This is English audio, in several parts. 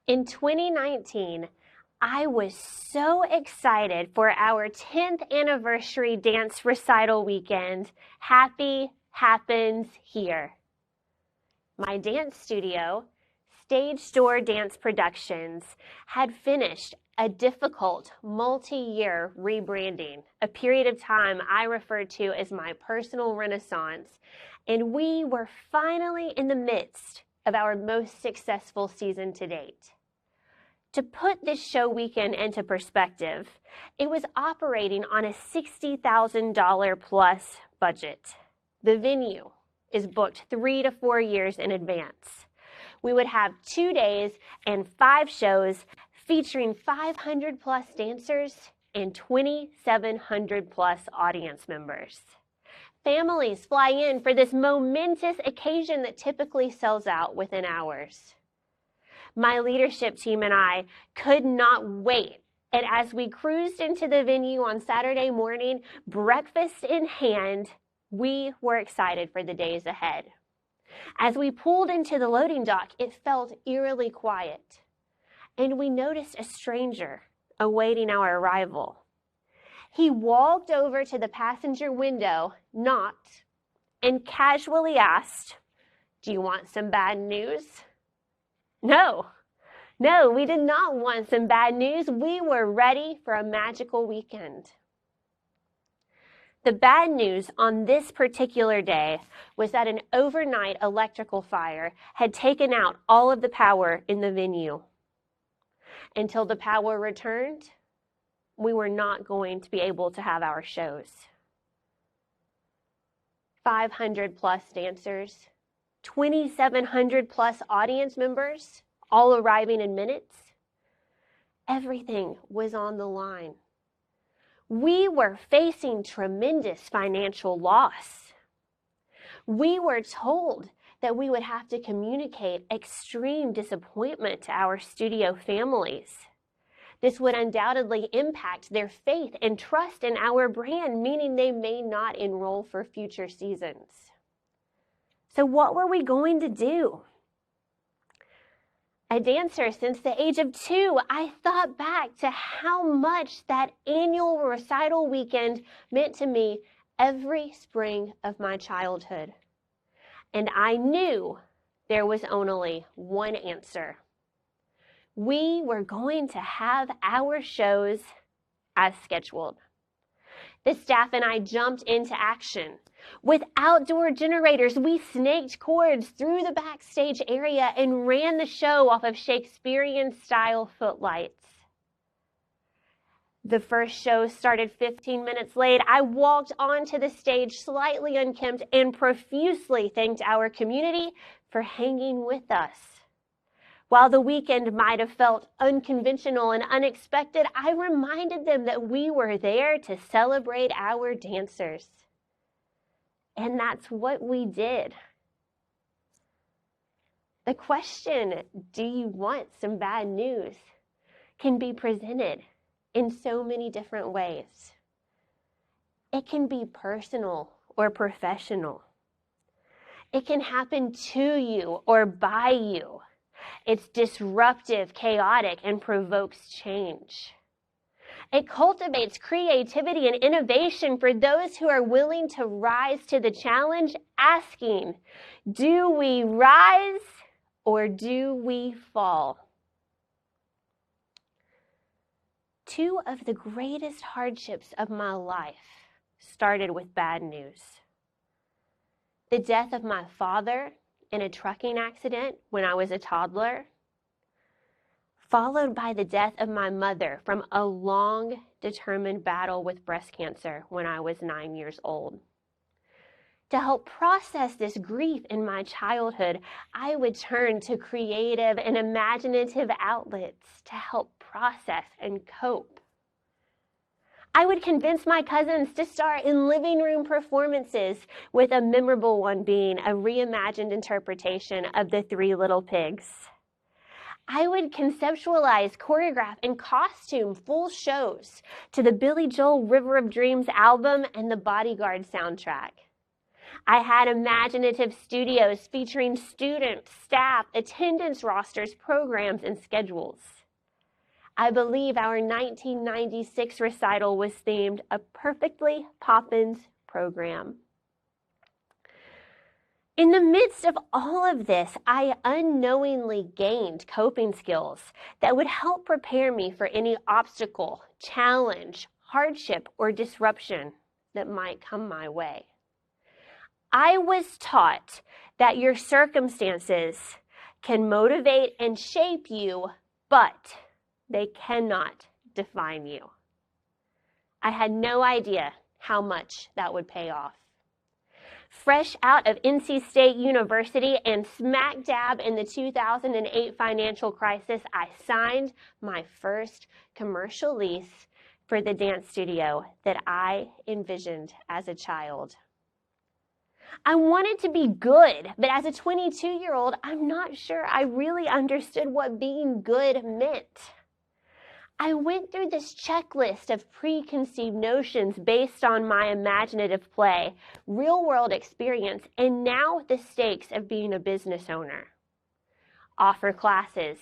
In 2019, I was so excited for our 10th anniversary dance recital weekend. Happy happens here. My dance studio, Stage Door Dance Productions, had finished a difficult multi-year rebranding, a period of time I refer to as my personal renaissance, and we were finally in the midst of our most successful season to date. To put this show weekend into perspective, it was operating on a $60,000 plus budget. The venue is booked 3 to 4 years in advance. We would have 2 days and 5 shows featuring 500 plus dancers and 2,700 plus audience members. Families fly in for this momentous occasion that typically sells out within hours. My leadership team and I could not wait, and as we cruised into the venue on Saturday morning, breakfast in hand, we were excited for the days ahead. As we pulled into the loading dock, it felt eerily quiet, and we noticed a stranger awaiting our arrival. He walked over to the passenger window, knocked, and casually asked, "Do you want some bad news?" No, we did not want some bad news. We were ready for a magical weekend. The bad news on this particular day was that an overnight electrical fire had taken out all of the power in the venue. Until the power returned, we were not going to be able to have our shows. 500 plus dancers, 2,700 plus audience members, all arriving in minutes. Everything was on the line. We were facing tremendous financial loss. We were told that we would have to communicate extreme disappointment to our studio families. This would undoubtedly impact their faith and trust in our brand, meaning they may not enroll for future seasons. So what were we going to do? A dancer since the age of 2, I thought back to how much that annual recital weekend meant to me every spring of my childhood. And I knew there was only one answer. We were going to have our shows as scheduled. The staff and I jumped into action. With outdoor generators, we snaked cords through the backstage area and ran the show off of Shakespearean-style footlights. The first show started 15 minutes late. I walked onto the stage slightly unkempt and profusely thanked our community for hanging with us. While the weekend might have felt unconventional and unexpected, I reminded them that we were there to celebrate our dancers. And that's what we did. The question, do you want some bad news, can be presented in so many different ways. It can be personal or professional. It can happen to you or by you. It's disruptive, chaotic, and provokes change. It cultivates creativity and innovation for those who are willing to rise to the challenge, asking, do we rise or do we fall? 2 of the greatest hardships of my life started with bad news. The death of my father in a trucking accident when I was a toddler, followed by the death of my mother from a long, determined battle with breast cancer when I was 9 years old. To help process this grief in my childhood, I would turn to creative and imaginative outlets to help process and cope. I would convince my cousins to star in living room performances, with a memorable one being a reimagined interpretation of The 3 Little Pigs. I would conceptualize, choreograph, and costume full shows to the Billy Joel River of Dreams album and the Bodyguard soundtrack. I had imaginative studios featuring students, staff, attendance rosters, programs, and schedules. I believe our 1996 recital was themed A Perfectly Poppins Program. In the midst of all of this, I unknowingly gained coping skills that would help prepare me for any obstacle, challenge, hardship, or disruption that might come my way. I was taught that your circumstances can motivate and shape you, but they cannot define you. I had no idea how much that would pay off. Fresh out of NC State University and smack dab in the 2008 financial crisis, I signed my first commercial lease for the dance studio that I envisioned as a child. I wanted to be good, but as a 22-year-old, I'm not sure I really understood what being good meant. I went through this checklist of preconceived notions based on my imaginative play, real-world experience, and now the stakes of being a business owner. Offer classes,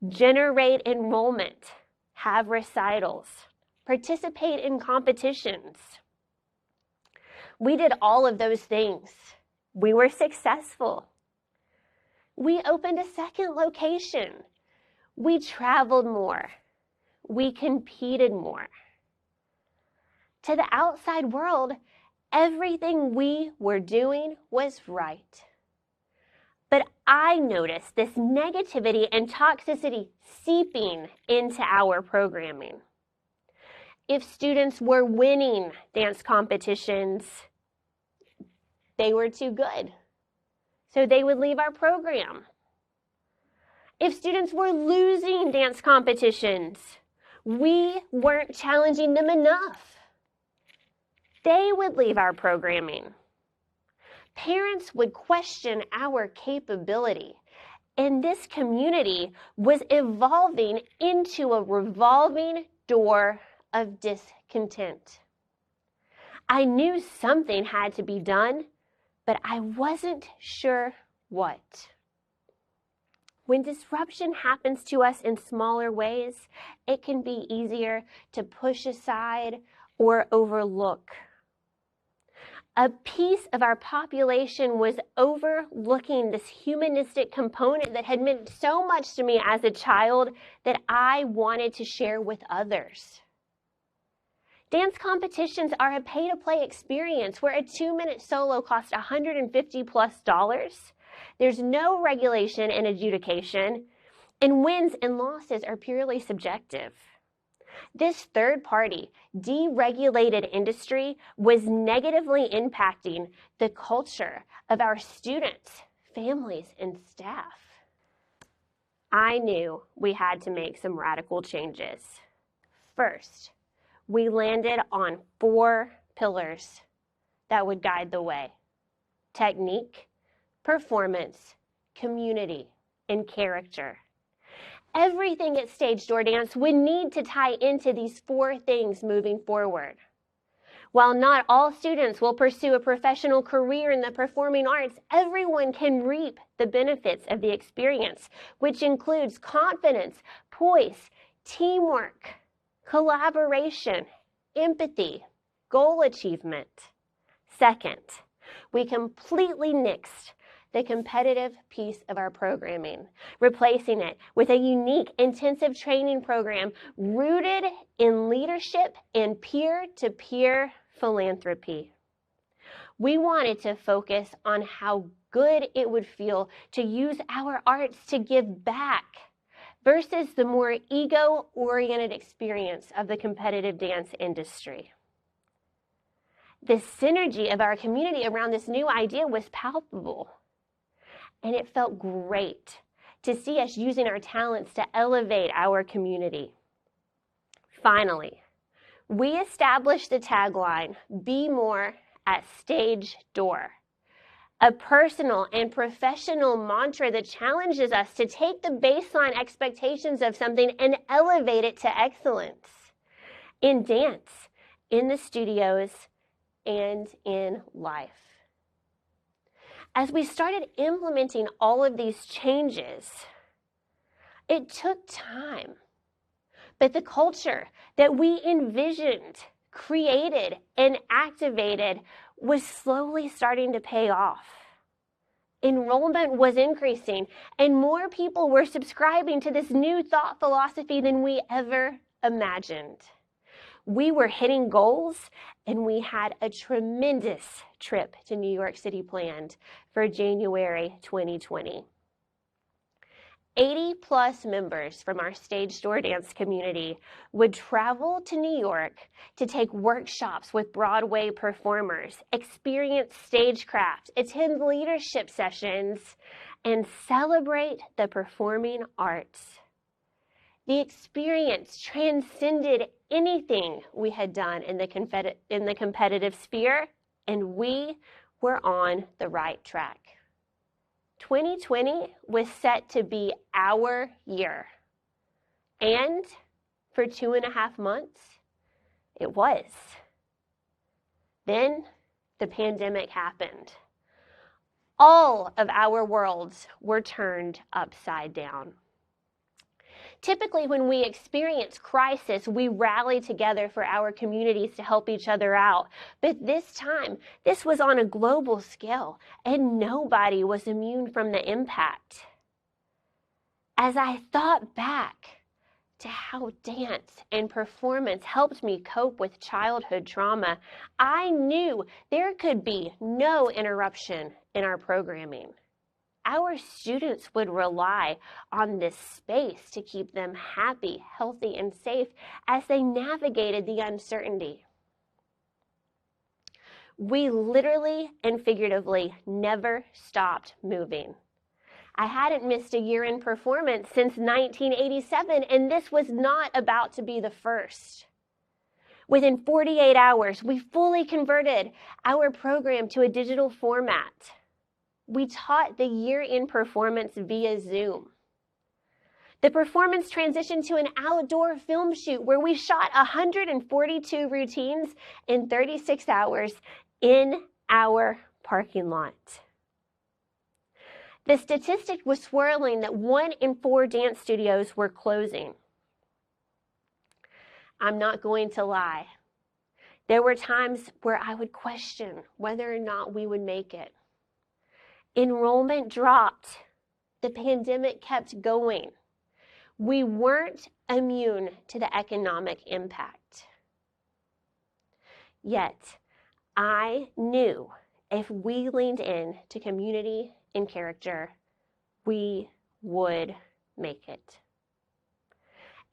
generate enrollment, have recitals, participate in competitions. We did all of those things. We were successful. We opened a second location. We traveled more. We competed more. To the outside world, everything we were doing was right. But I noticed this negativity and toxicity seeping into our programming. If students were winning dance competitions, they were too good, so they would leave our program. If students were losing dance competitions, we weren't challenging them enough. They would leave our programming. Parents would question our capability, and this community was evolving into a revolving door of discontent. I knew something had to be done, but I wasn't sure what. When disruption happens to us in smaller ways, it can be easier to push aside or overlook. A piece of our population was overlooking this humanistic component that had meant so much to me as a child that I wanted to share with others. Dance competitions are a pay-to-play experience where a 2-minute solo costs $150+. There's no regulation and adjudication, and wins and losses are purely subjective. This third-party, deregulated industry was negatively impacting the culture of our students, families, and staff. I knew we had to make some radical changes. First, we landed on 4 pillars that would guide the way: technique, performance, community, and character. Everything at Stage Door Dance would need to tie into these 4 things moving forward. While not all students will pursue a professional career in the performing arts, everyone can reap the benefits of the experience, which includes confidence, poise, teamwork, collaboration, empathy, goal achievement. Second, we completely nixed the competitive piece of our programming, replacing it with a unique intensive training program rooted in leadership and peer-to-peer philanthropy. We wanted to focus on how good it would feel to use our arts to give back versus the more ego-oriented experience of the competitive dance industry. The synergy of our community around this new idea was palpable, and it felt great to see us using our talents to elevate our community. Finally, we established the tagline, "Be More at Stage Door," a personal and professional mantra that challenges us to take the baseline expectations of something and elevate it to excellence in dance, in the studios, and in life. As we started implementing all of these changes, it took time, but the culture that we envisioned, created, and activated was slowly starting to pay off. Enrollment was increasing, and more people were subscribing to this new thought philosophy than we ever imagined. We were hitting goals, and we had a tremendous trip to New York City planned for January 2020. 80+ members from our stage door dance community would travel to New York to take workshops with Broadway performers, experience stagecraft, attend leadership sessions, and celebrate the performing arts. The experience transcended anything we had done in the competitive sphere, and we were on the right track. 2020 was set to be our year, and for 2.5 months, it was. Then the pandemic happened. All of our worlds were turned upside down. Typically, when we experience crisis, we rally together for our communities to help each other out. But this time, this was on a global scale, and nobody was immune from the impact. As I thought back to how dance and performance helped me cope with childhood trauma, I knew there could be no interruption in our programming. Our students would rely on this space to keep them happy, healthy, and safe as they navigated the uncertainty. We literally and figuratively never stopped moving. I hadn't missed a year in performance since 1987, and this was not about to be the first. Within 48 hours, we fully converted our program to a digital format. We taught the year in performance via Zoom. The performance transitioned to an outdoor film shoot where we shot 142 routines in 36 hours in our parking lot. The statistic was swirling that 1 in 4 dance studios were closing. I'm not going to lie. There were times where I would question whether or not we would make it. Enrollment dropped. The pandemic kept going. We weren't immune to the economic impact. Yet, I knew if we leaned in to community and character, we would make it.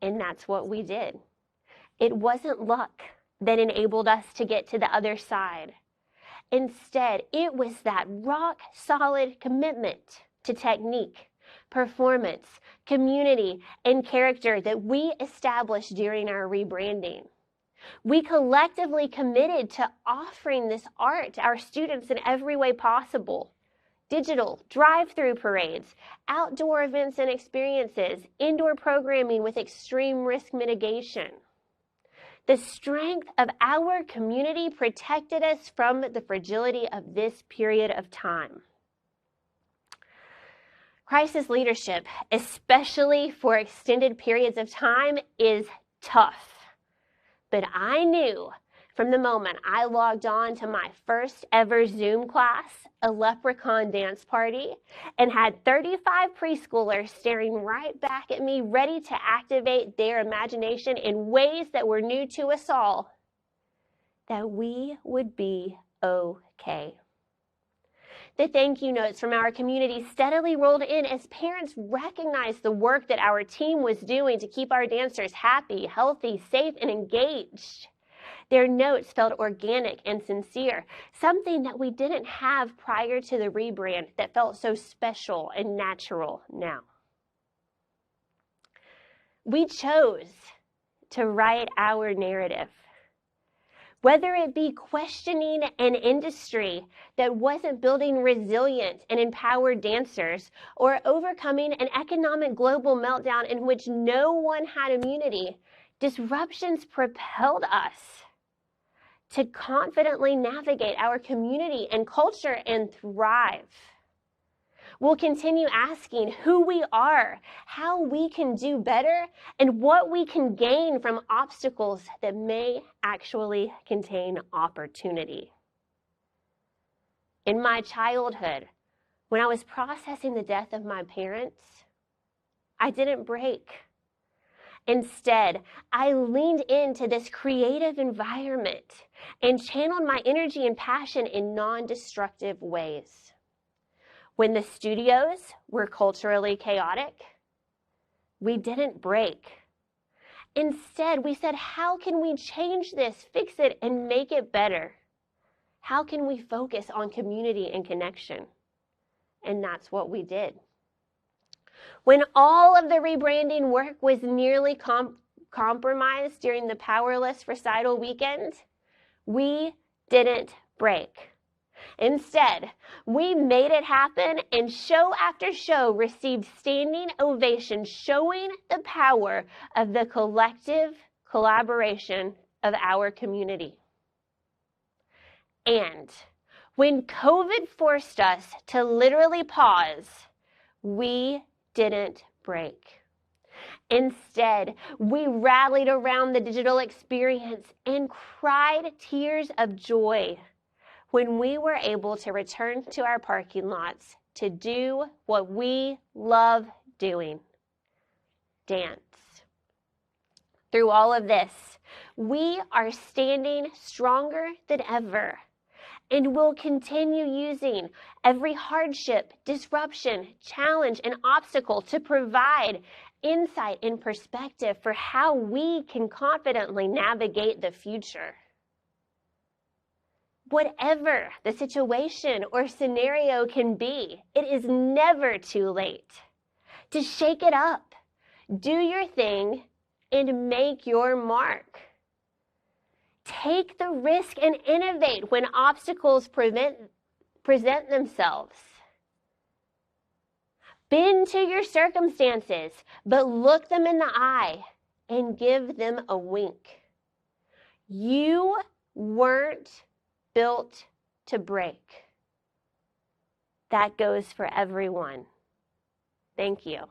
And that's what we did. It wasn't luck that enabled us to get to the other side. Instead, it was that rock-solid commitment to technique, performance, community, and character that we established during our rebranding. We collectively committed to offering this art to our students in every way possible. Digital, drive-through parades, outdoor events and experiences, indoor programming with extreme risk mitigation. The strength of our community protected us from the fragility of this period of time. Crisis leadership, especially for extended periods of time, is tough. But I knew from the moment I logged on to my first ever Zoom class, a leprechaun dance party, and had 35 preschoolers staring right back at me, ready to activate their imagination in ways that were new to us all, that we would be okay. The thank you notes from our community steadily rolled in as parents recognized the work that our team was doing to keep our dancers happy, healthy, safe, and engaged. Their notes felt organic and sincere, something that we didn't have prior to the rebrand that felt so special and natural now. We chose to write our narrative. Whether it be questioning an industry that wasn't building resilient and empowered dancers, or overcoming an economic global meltdown in which no one had immunity, disruptions propelled us to confidently navigate our community and culture and thrive. We'll continue asking who we are, how we can do better, and what we can gain from obstacles that may actually contain opportunity. In my childhood, when I was processing the death of my parents, I didn't break. Instead, I leaned into this creative environment and channeled my energy and passion in non-destructive ways. When the studios were culturally chaotic, we didn't break. Instead, we said, how can we change this, fix it, and make it better? How can we focus on community and connection? And that's what we did. When all of the rebranding work was nearly compromised during the Powerless Recital weekend, we didn't break. Instead, we made it happen, and show after show received standing ovations, showing the power of the collective collaboration of our community. And when COVID forced us to literally pause, we didn't break. Instead, we rallied around the digital experience and cried tears of joy when we were able to return to our parking lots to do what we love doing: dance. Through all of this, we are standing stronger than ever, and will continue using every hardship, disruption, challenge, and obstacle to provide insight and perspective for how we can confidently navigate the future. Whatever the situation or scenario can be, it is never too late to shake it up, do your thing, and make your mark. Take the risk and innovate when obstacles present themselves. Bend to your circumstances, but look them in the eye and give them a wink. You weren't built to break. That goes for everyone. Thank you.